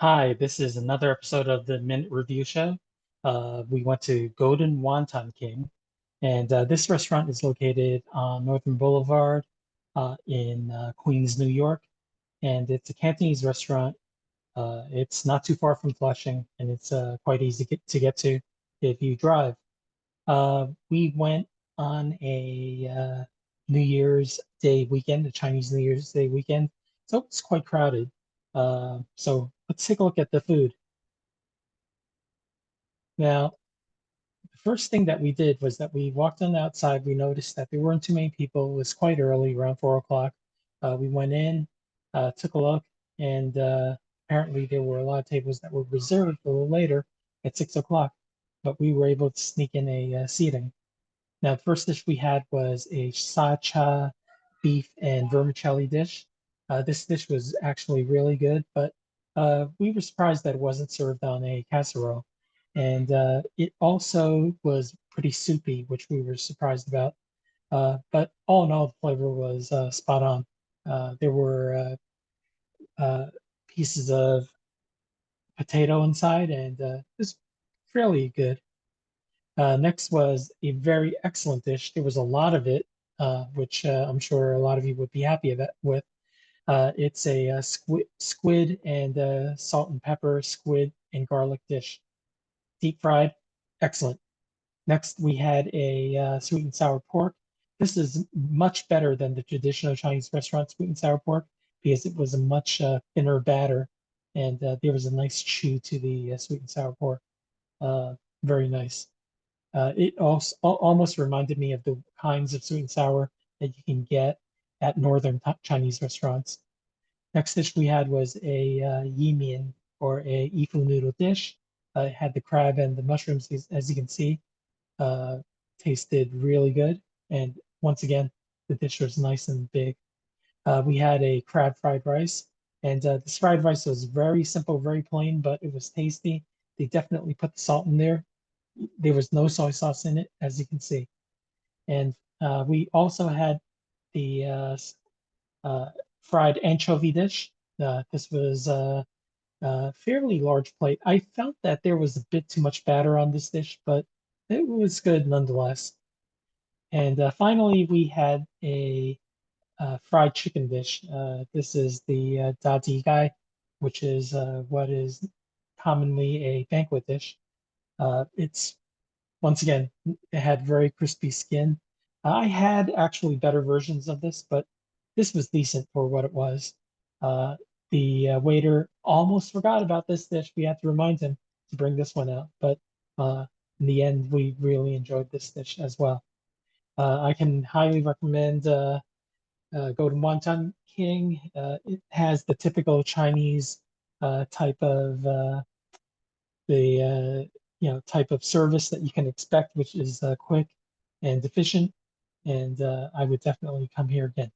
Hi, this is another episode of the Minute Review Show. We went to Golden Wonton King, and this restaurant is located on Northern Boulevard in Queens, New York. And it's a Cantonese restaurant. It's not too far from Flushing, and it's quite easy to get to if you drive. We went on a New Year's Day weekend, a Chinese New Year's Day weekend, so it's quite crowded. So let's take a look at the food. Now, the first thing that we did was that we walked on the outside. We noticed that there weren't too many people. It was quite early, around 4 o'clock. We went in, took a look, and apparently there were a lot of tables that were reserved a little later at 6 o'clock, but we were able to sneak in a seating. Now, the first dish we had was a sacha beef and vermicelli dish. This dish was actually really good, but we were surprised that it wasn't served on a casserole. And it also was pretty soupy, which we were surprised about. But all in all, the flavor was spot on. There were pieces of potato inside, and it was fairly good. Next was a very excellent dish. There was a lot of it, which I'm sure a lot of you would be happy with. It's a, squid and salt and pepper squid and garlic dish, deep fried, excellent. Next, we had a sweet and sour pork. This is much better than the traditional Chinese restaurant sweet and sour pork because it was a much thinner batter, and there was a nice chew to the sweet and sour pork. Uh, Very nice. It also almost reminded me of the kinds of sweet and sour that you can get at northern Chinese restaurants. Next dish we had was a yi mian or a ifu noodle dish. It had the crab and the mushrooms, as you can see. Uh, Tasted really good. And once again, the dish was nice and big. We had a crab fried rice, and this fried rice was very simple, very plain, but it was tasty. They definitely put the salt in there. There was no soy sauce in it, as you can see. And we also had the fried anchovy dish. This was a fairly large plate. I felt that there was a bit too much batter on this dish, but it was good nonetheless. And finally, we had a fried chicken dish. This is the guy, which is what is commonly a banquet dish. It's once again, it had very crispy skin. I had actually better versions of this, but this was decent for what it was. Uh, the waiter almost forgot about this dish. We had to remind him to bring this one out, but in the end, we really enjoyed this dish as well. I can highly recommend Golden Wonton King. It has the typical Chinese type of the type of service that you can expect, which is quick and efficient. And I would definitely come here again.